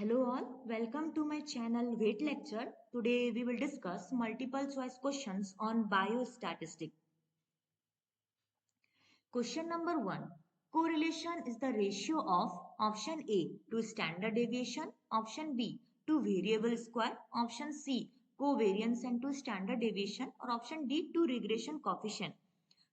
Hello all, welcome to my channel Weight Lecture. Today we will discuss multiple choice questions on biostatistics. Question number 1. Correlation is the ratio of option A to standard deviation, option B to variable square, option C covariance and to standard deviation, or option D to regression coefficient.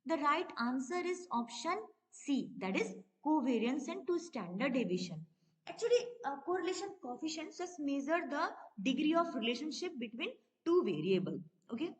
The right answer is option C, that is covariance and to standard deviation. Actually, correlation coefficients just measure the degree of relationship between two variables. Okay,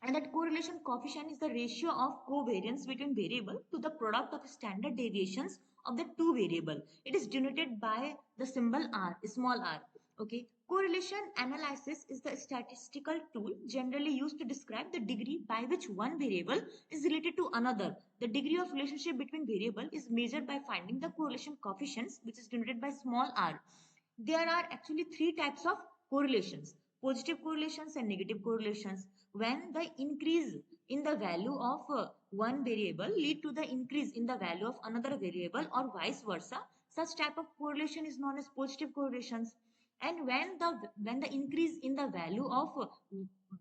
and that correlation coefficient is the ratio of covariance between variable to the product of standard deviations of the two variable. It is denoted by the symbol r, small r. Okay, correlation analysis is the statistical tool generally used to describe the degree by which one variable is related to another. The degree of relationship between variable is measured by finding the correlation coefficients, which is denoted by small r. There are actually three types of correlations: positive correlations and negative correlations. When the increase in the value of one variable lead to the increase in the value of another variable or vice versa, such type of correlation is known as positive correlations. And when the increase in the value of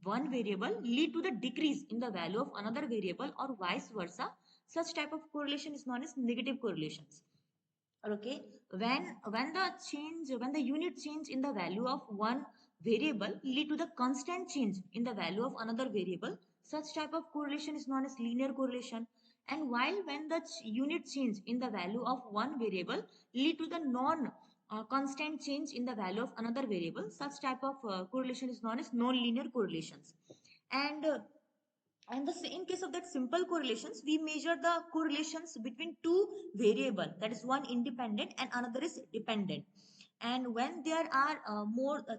one variable lead to the decrease in the value of another variable or vice versa, such type of correlation is known as negative correlations. Okay, when the unit change in the value of one variable lead to the constant change in the value of another variable, such type of correlation is known as linear correlation. And while when the unit change in the value of one variable lead to the non constant change in the value of another variable, such type of correlation is known as non-linear correlations. And in case of that simple correlations, we measure the correlations between two variable, that is one independent and another is dependent. And when there are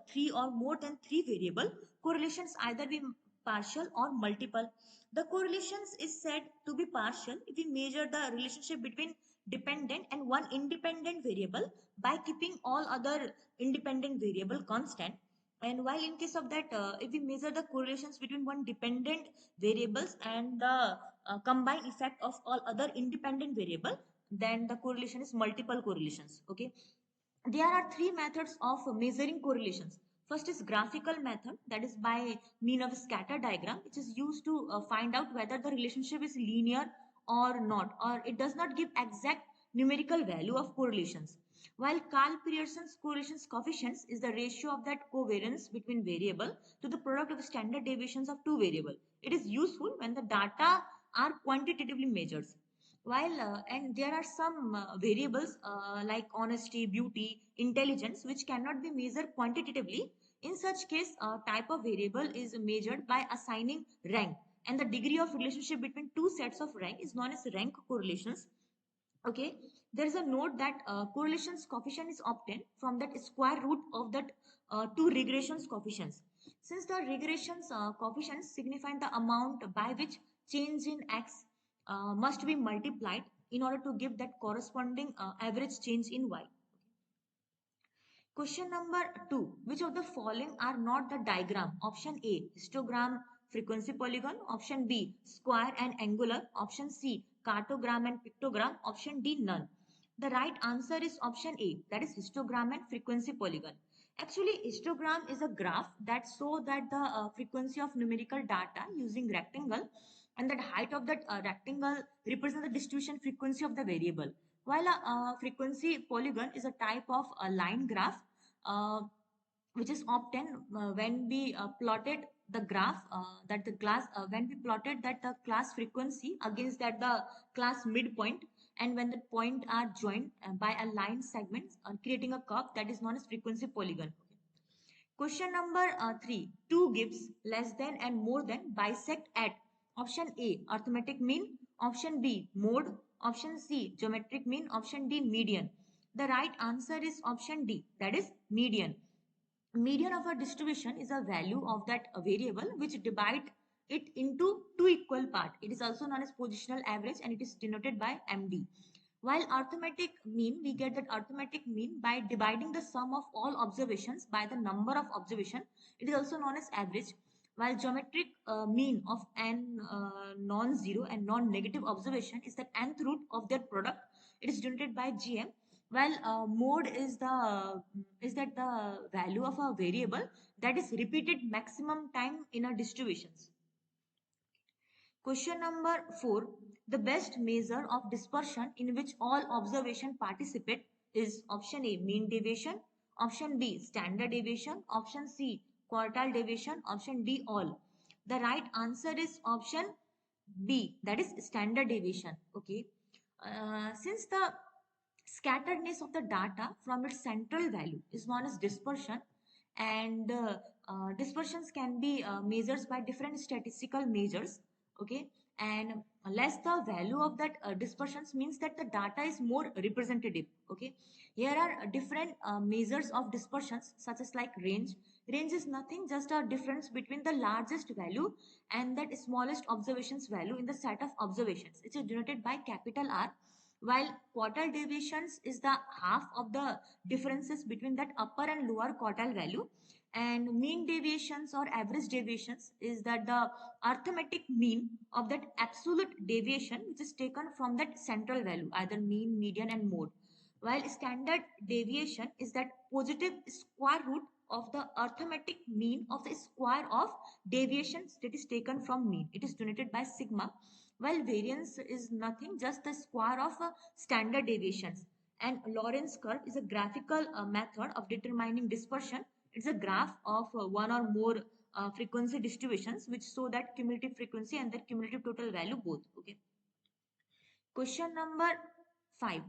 three or more than three variable, correlations either be partial or multiple. The correlations is said to be partial if we measure the relationship between dependent and one independent variable by keeping all other independent variable constant. And while in case of that, if we measure the correlations between one dependent variables and the combined effect of all other independent variable, then the correlation is multiple correlations. Okay, there are three methods of measuring correlations. First is graphical method, that is by mean of scatter diagram, which is used to find out whether the relationship is linear or not, or it does not give exact numerical value of correlations. While Karl Pearson's correlation coefficients is the ratio of that covariance between variable to the product of standard deviations of two variable. It is useful when the data are quantitatively measured. While and there are some variables like honesty, beauty, intelligence, which cannot be measured quantitatively. In such case, a type of variable is measured by assigning rank, and the degree of relationship between two sets of rank is known as rank correlations. Okay, there is a note that correlations coefficient is obtained from that square root of that two regressions coefficients. Since the regressions coefficients signify the amount by which change in x must be multiplied in order to give that corresponding average change in y. Question number 2. Which of the following are not the diagram? Option A, histogram frequency polygon. Option B, square and angular. Option C, cartogram and pictogram. Option D, none. The right answer is option A, that is histogram and frequency polygon. Actually, histogram is a graph that shows that the frequency of numerical data using rectangle, and that height of that rectangle represents the distribution frequency of the variable. While a frequency polygon is a type of a line graph uh, which is obtained when we plotted the graph that the class when we plotted that the class frequency against that the class midpoint, and when the point are joined by a line segment creating a curve, that is known as frequency polygon. Question number 3. Two gives less than and more than bisect at option A, arithmetic mean, option B, mode, option C, geometric mean, option D, median. The right answer is option D, that is median. Median of a distribution is a value of that variable which divide it into two equal part. It is also known as positional average and it is denoted by MD. While arithmetic mean, we get that arithmetic mean by dividing the sum of all observations by the number of observation. It is also known as average. While geometric mean of n non-zero and non-negative observation is the nth root of their product. It is denoted by GM. while mode is the value of a variable that is repeated maximum time in a distributions. Question number 4. The best measure of dispersion in which all observation participate is option A, mean deviation, option B, standard deviation, option C, quartile deviation, option D, all. The right answer is option B, that is standard deviation. Okay. Since the scatteredness of the data from its central value is known as dispersion, and dispersions can be measured by different statistical measures. Okay, and less the value of that dispersions means that the data is more representative. Okay, here are different measures of dispersions such as like range is nothing, just a difference between the largest value and that smallest observations value in the set of observations. It is denoted by capital R, while quartile deviations is the half of the differences between that upper and lower quartile value, and mean deviations or average deviations is that the arithmetic mean of that absolute deviation which is taken from that central value, either mean, median and mode, while standard deviation is that positive square root of the arithmetic mean of the square of deviations that is taken from mean. It is denoted by sigma, while variance is nothing, just the square of standard deviations. And Lorentz curve is a graphical method of determining dispersion. It's a graph of one or more frequency distributions which show that cumulative frequency and the cumulative total value both. Okay. Question number 5.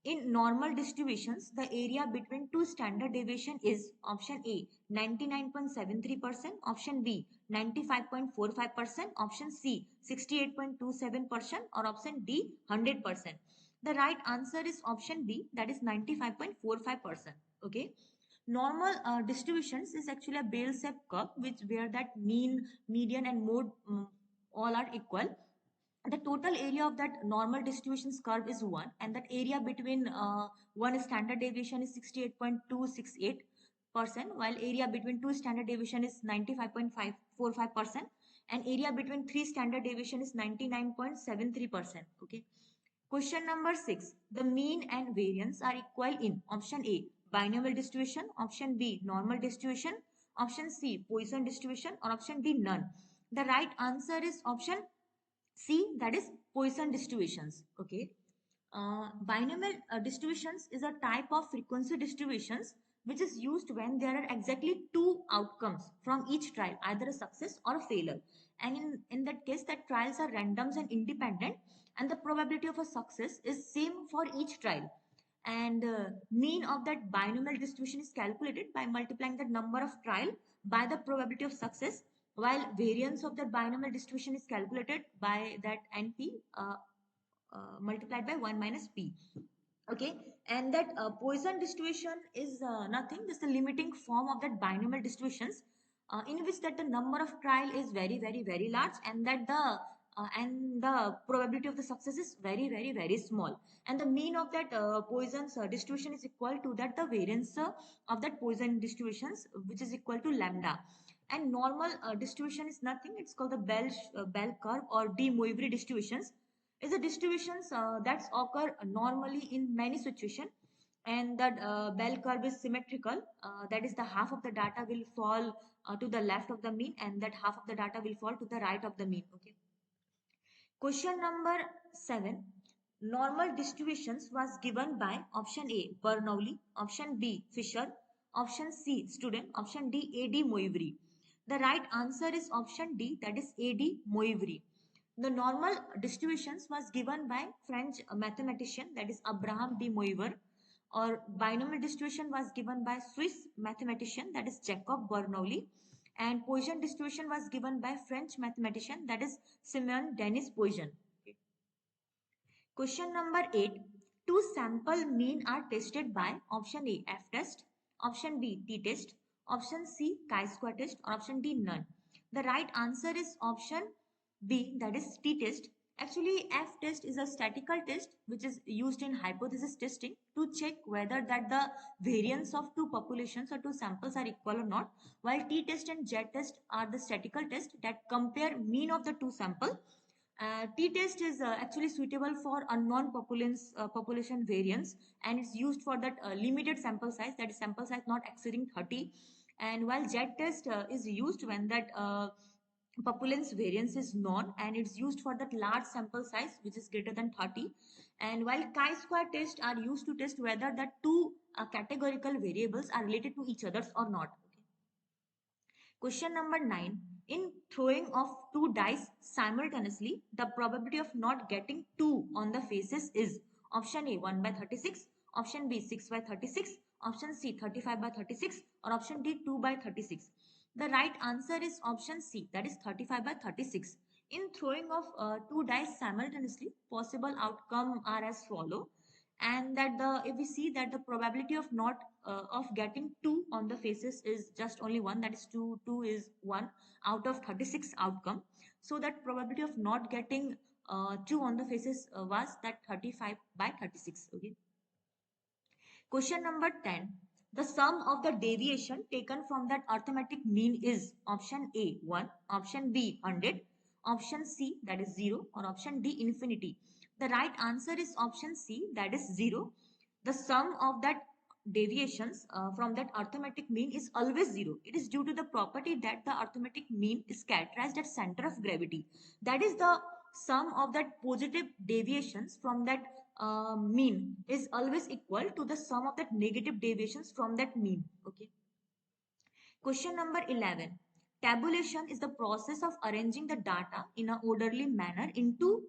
In normal distributions, the area between two standard deviation is option A 99.73%, option B 95.45%, option C 68.27%, or option D 100%. The right answer is option B, that is 95.45%. Okay. Normal distributions is actually a bell-shaped curve which where that mean, median and mode all are equal. The total area of that normal distributions curve is 1, and that area between one standard deviation is 68.268%, while area between two standard deviation is 95.545%, and area between three standard deviation is 99.73%. Okay. Question number 6. The mean and variance are equal in option A, binomial distribution, option B, normal distribution, option C, Poisson distribution, or option D, none. The right answer is option C, that is Poisson distributions. Okay. Binomial distributions is a type of frequency distributions which is used when there are exactly two outcomes from each trial, either a success or a failure. And in that case, that trials are randoms and independent, and the probability of a success is same for each trial. And mean of that binomial distribution is calculated by multiplying the number of trial by the probability of success, while variance of the binomial distribution is calculated by that NP multiplied by 1 minus P. Okay, and that Poisson distribution is nothing, just the limiting form of that binomial distributions in which that the number of trial is very large, and the probability of the success is very small, and the mean of that Poisson's distribution is equal to that the variance of that Poisson distributions, which is equal to lambda. And normal distribution is nothing, it's called the bell curve or de Moivre distributions. Is the distributions that occur normally in many situations, and that bell curve is symmetrical, that is the half of the data will fall to the left of the mean, and that half of the data will fall to the right of the mean. Okay. Question number 7. Normal distributions was given by option A, Bernoulli, option B, Fisher, option C, Student, option D, A.D. Moivre. The right answer is option D, that is A.D. Moivre. The normal distributions was given by French mathematician, that is Abraham de Moivre, or binomial distribution was given by Swiss mathematician, that is Jacob Bernoulli, and Poisson distribution was given by French mathematician, that is Simeon Denis Poisson. Okay. Question number 8. Two sample mean are tested by option A, F test, option B, T test, option C, chi-square test, or option D, none. The right answer is option B, that is T test. Actually, F test is a statistical test which is used in hypothesis testing to check whether that the variance of two populations or two samples are equal or not, while T test and Z test are the statistical test that compare mean of the two samples T-test is actually suitable for unknown population variance, and it's used for that limited sample size, that is sample size not exceeding 30. And while Z-test is used when that populance variance is known, and it's used for that large sample size which is greater than 30. And while chi-square tests are used to test whether the two categorical variables are related to each others or not. Question number 9. In throwing of two dice simultaneously, the probability of not getting 2 on the faces is option A 1 by 36, option B 6 by 36, option C 35 by 36, or option D 2 by 36. The right answer is option C, that is 35 by 36. In throwing of two dice simultaneously, possible outcome are as follow, and that the if we see that the probability of not of getting 2 on the faces is just only 1, that is 2 is 1 out of 36 outcome. So that probability of not getting 2 on the faces was that 35 by 36. Okay. Question number 10. The sum of the deviation taken from that arithmetic mean is option A 1, option B 100, option C that is 0, or option D infinity. The right answer is option C, that is 0. The sum of that deviations from that arithmetic mean is always 0. It is due to the property that the arithmetic mean is characterized at center of gravity. That is the sum of that positive deviations from that mean is always equal to the sum of that negative deviations from that mean. Okay. Question number 11. Tabulation is the process of arranging the data in an orderly manner into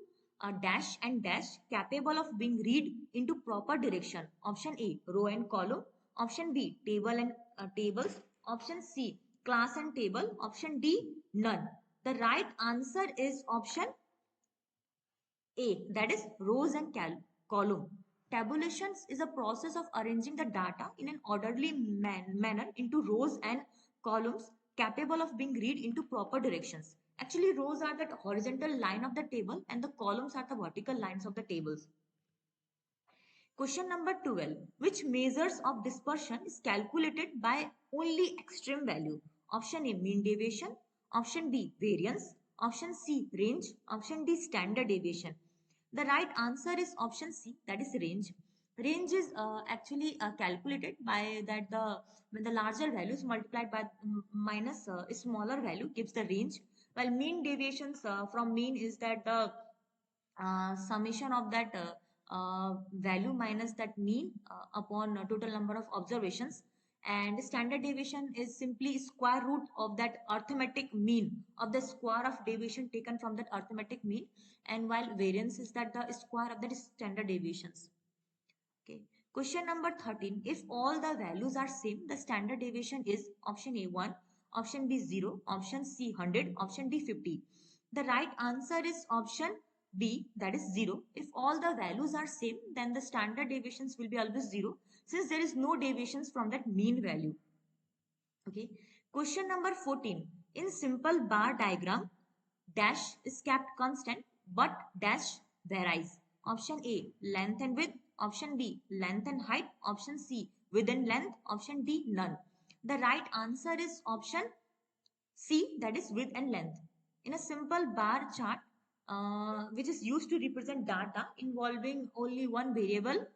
a dash and dash capable of being read into proper direction. Option A, row and column. Option B, table and tables. Option C, class and table. Option D, none. The right answer is option A, that is rows and column. Tabulations is a process of arranging the data in an orderly manner into rows and columns capable of being read into proper directions. Actually, rows are the horizontal line of the table and the columns are the vertical lines of the tables. Question number 12. Which measures of dispersion is calculated by only extreme value? Option A, mean deviation. Option B, variance. Option C, range. Option D, standard deviation. The right answer is option C, that is range. Range is actually calculated by that the when the larger value is multiplied by minus a smaller value gives the range. While mean deviations from mean is that the summation of that value minus that mean upon total number of observations, and standard deviation is simply square root of that arithmetic mean of the square of deviation taken from that arithmetic mean, and while variance is that the square of that standard deviations. Okay. Question number 13. If all the values are same, the standard deviation is option A 1, option B 0, option C 100, option D 50. The right answer is option B, that is 0. If all the values are same, then the standard deviations will be always 0, since there is no deviations from that mean value. Okay. Question number 14. In simple bar diagram, dash is kept constant but dash varies. Option A, length and width. Option B, length and height. Option C, width and length. Option D, none. The right answer is option C, that is width and length. In a simple bar chart, which is used to represent data involving only one variable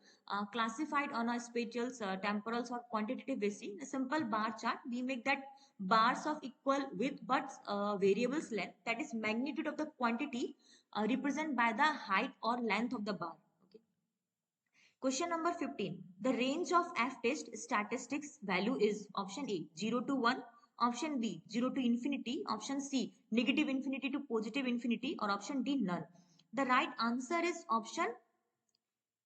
classified on a spatial, temporal, or quantitative basis. In a simple bar chart, we make that bars of equal width but variable's length, that is magnitude of the quantity, represented by the height or length of the bar. Okay. Question number 15. The range of F-test statistics value is option A 0 to 1, option B 0 to infinity, option C negative infinity to positive infinity, or option D none. The right answer is option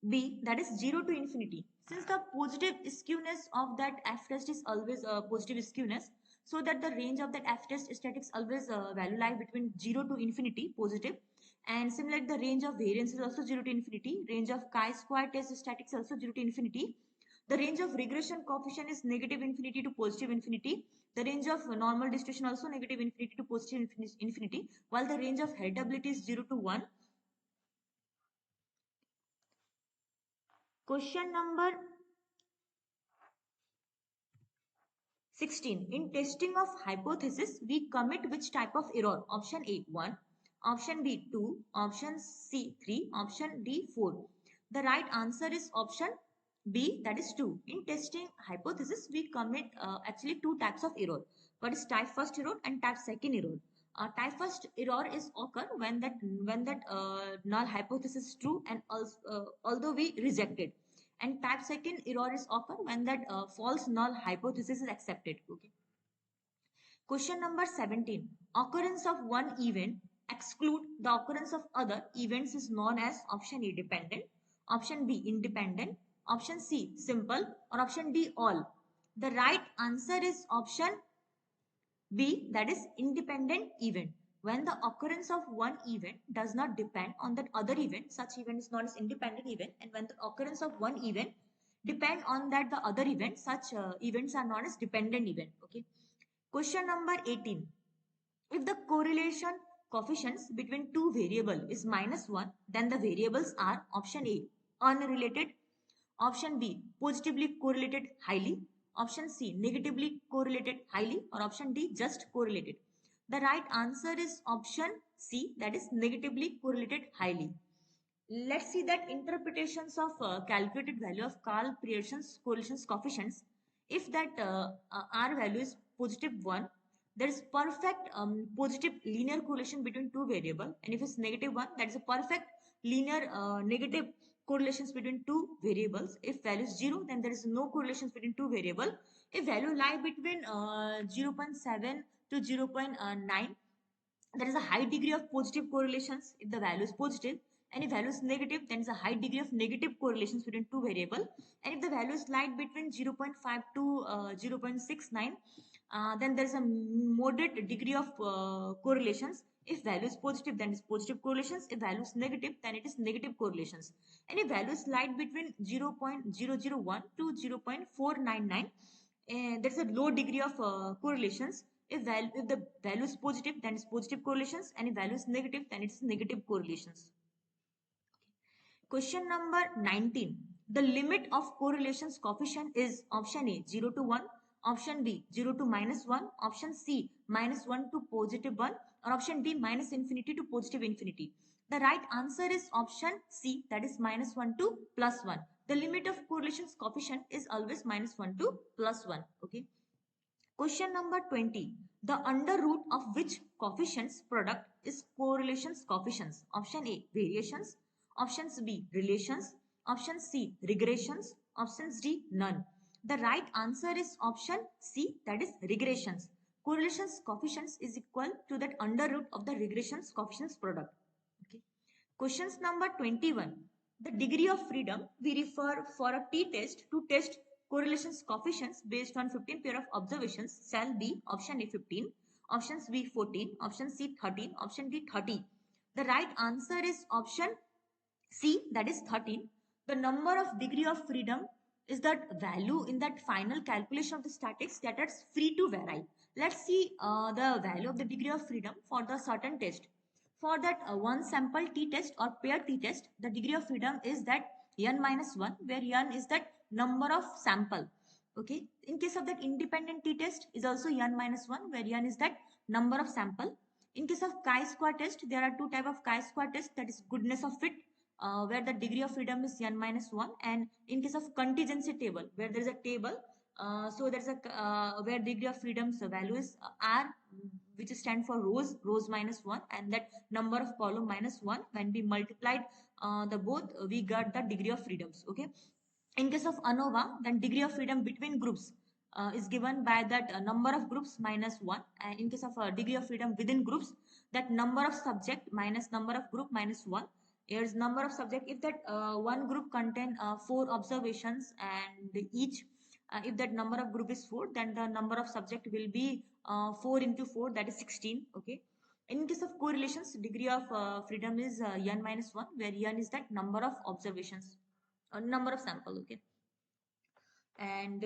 B, that is 0 to infinity. Since the positive skewness of that F-test is always a positive skewness, so that the range of that F-test statistics always value lie between 0 to infinity, positive. And similarly, the range of variance is also 0 to infinity. Range of chi-square test statistics also 0 to infinity. The range of regression coefficient is negative infinity to positive infinity. The range of normal distribution also negative infinity to positive infinity. While the range of heritability is 0 to 1. Question number 16. In testing of hypothesis, we commit which type of error? Option A 1, Option B 2, option C 3, option D 4. The right answer is option B, that is 2. In testing hypothesis, we commit actually two types of error. What is type first error and type second error? Type first error is occur when that null hypothesis is true and also, although we reject it. And type second error is occur when that false null hypothesis is accepted. Okay. Question number 17. Occurrence of one event exclude the occurrence of other events is known as option A dependent, option B independent, option C simple, or option D all. The right answer is option B, that is independent event. When the occurrence of one event does not depend on that other event, such event is known as independent event. And when the occurrence of one event depend on that the other event, such events are known as dependent event. Okay. Question number 18. If the correlation coefficients between two variables is -1, then the variables are option A, unrelated, option B, positively correlated highly, option C, negatively correlated highly, or option D, just correlated. The right answer is option C, that is negatively correlated highly. Let's see that interpretations of calculated value of Karl Pearson's correlation coefficients. If that R value is positive 1, there is perfect positive linear correlation between two variables. And if it's negative 1, that is a perfect linear negative correlations between two variables. If value is 0, then there is no correlations between two variables. If value lie between 0.7 to 0.9, there is a high degree of positive correlations if the value is positive, and if value is negative, then is a high degree of negative correlations between two variables. And if the value is lied between 0.5 to 0.69, then there is a moderate degree of correlations. If value is positive, then it is positive correlations. If value is negative, then it is negative correlations. And if value is lied between 0.001 to 0.499, there is a low degree of correlations. If the value is positive, then it's positive correlations, and if value is negative, then it's negative correlations. Question number 19. The limit of correlations coefficient is option A 0 to 1, option B 0 to -1, option C -1 to +1, or option D -infinity to +infinity. The right answer is option C, that is -1 to +1. The limit of correlations coefficient is always -1 to +1. Okay. Question number 20. The under root of which coefficients product is correlations coefficients? Option A, variations. Options B, relations. Option C, regressions. Options D, none. The right answer is option C, that is regressions. Correlations coefficients is equal to that under root of the regressions coefficients product. Okay. Questions number 21. The degree of freedom we refer for a t-test to test correlations coefficients based on 15 pair of observations shall be option A 15, options B 14, option C 13, option D 30. The right answer is option C, that is 13. The number of degree of freedom is that value in that final calculation of the statics that is free to vary. Let's see the value of the degree of freedom for the certain test. For that one sample t-test or pair t-test, the degree of freedom is that n-1, where n is that number of sample. Okay. In case of that independent t-test is also n-1, where n is that number of sample. In case of chi-square test, there are two type of chi-square test, that is goodness of fit, where the degree of freedom is n-1, and in case of contingency table, where there is a table, so there's a where degree of freedom's value is r, which stand for rows -1, and that number of column -1. When we multiplied the both, we got the degree of freedoms. Okay. In case of ANOVA, then degree of freedom between groups is given by that number of groups -1, and in case of degree of freedom within groups, that number of subject minus number of group -1. Here's number of subject. If that one group contain 4 observations, and each if that number of group is 4, then the number of subject will be 4 into 4, that is 16. Okay. In case of correlations, degree of freedom is n-1, where n is that number of observations, number of sample. Okay. And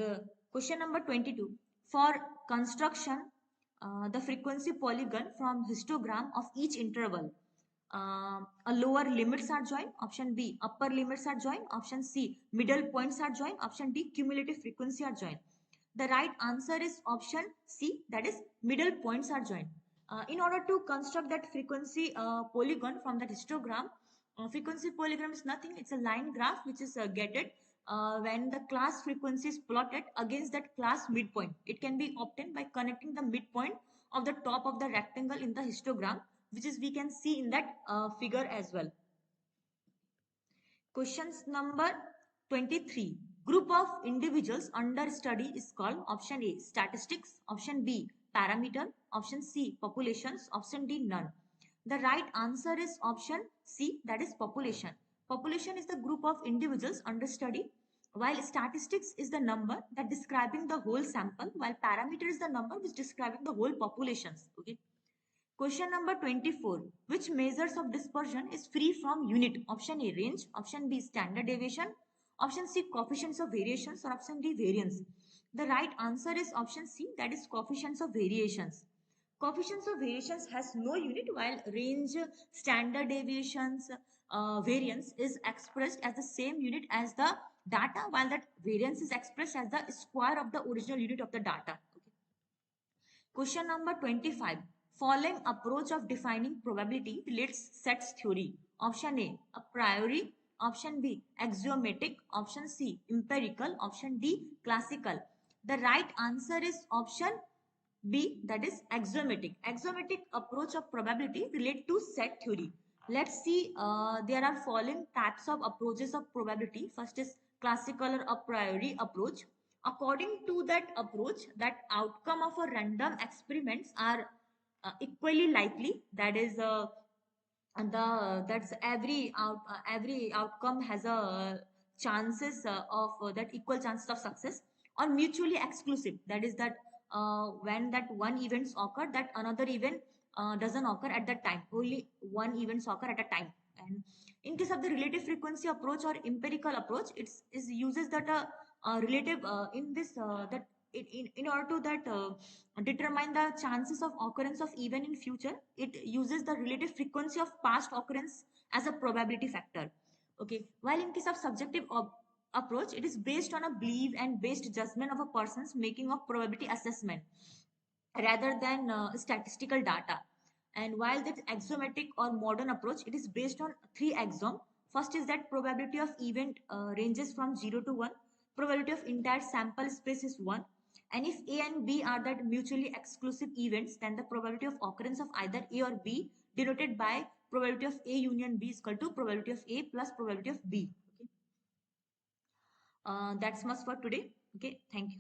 question number 22. For construction, the frequency polygon from histogram of each interval, a lower limits are joined, option B upper limits are joined, option C middle points are joined, option D cumulative frequency are joined. The right answer is option C, that is middle points are joined. In order to construct that frequency polygon from that histogram, frequency polygon is nothing. It's a line graph which is gated when the class frequency is plotted against that class midpoint. It can be obtained by connecting the midpoint of the top of the rectangle in the histogram, which is we can see in that figure as well. Questions number 23. Group of individuals under study is called option A, statistics, option B, parameter, option C, populations, option D, none. The right answer is option C, that is population. Population is the group of individuals under study, while statistics is the number that describing the whole sample, while parameter is the number which describing the whole populations. Okay. Question number 24. Which measures of dispersion is free from unit? Option A, range. Option B, standard deviation. Option C, coefficients of variations, or option D, variance. The right answer is option C, that is coefficients of variations. Coefficients of variations has no unit, while range, standard deviations, variance is expressed as the same unit as the data, while that variance is expressed as the square of the original unit of the data. Okay. Question number 25. Following approach of defining probability relates sets theory. Option A, a priori. Option B, axiomatic. Option C, empirical. Option D, classical. The right answer is option B, that is axiomatic. Axiomatic approach of probability relate to set theory. Let's see, there are following types of approaches of probability. First is classical or a priori approach. According to that approach, that outcome of a random experiments are equally likely. That is that's every outcome has a chances of that equal chances of success, or mutually exclusive. That is that when that one events occur, that another event doesn't occur at that time. Only one events occur at a time. And in case of the relative frequency approach or empirical approach, it is uses that relative in this that in order to that determine the chances of occurrence of event in future, it uses the relative frequency of past occurrence as a probability factor. Okay, while in case of subjective approach, it is based on a belief and based judgment of a person's making of probability assessment rather than statistical data. And while that axiomatic or modern approach, it is based on three axioms. First is that probability of event ranges from 0 to 1. Probability of entire sample space is 1. And if A and B are that mutually exclusive events, then the probability of occurrence of either A or B, denoted by probability of A union B, is equal to probability of A plus probability of B. Okay. That's much for today. Okay, thank you.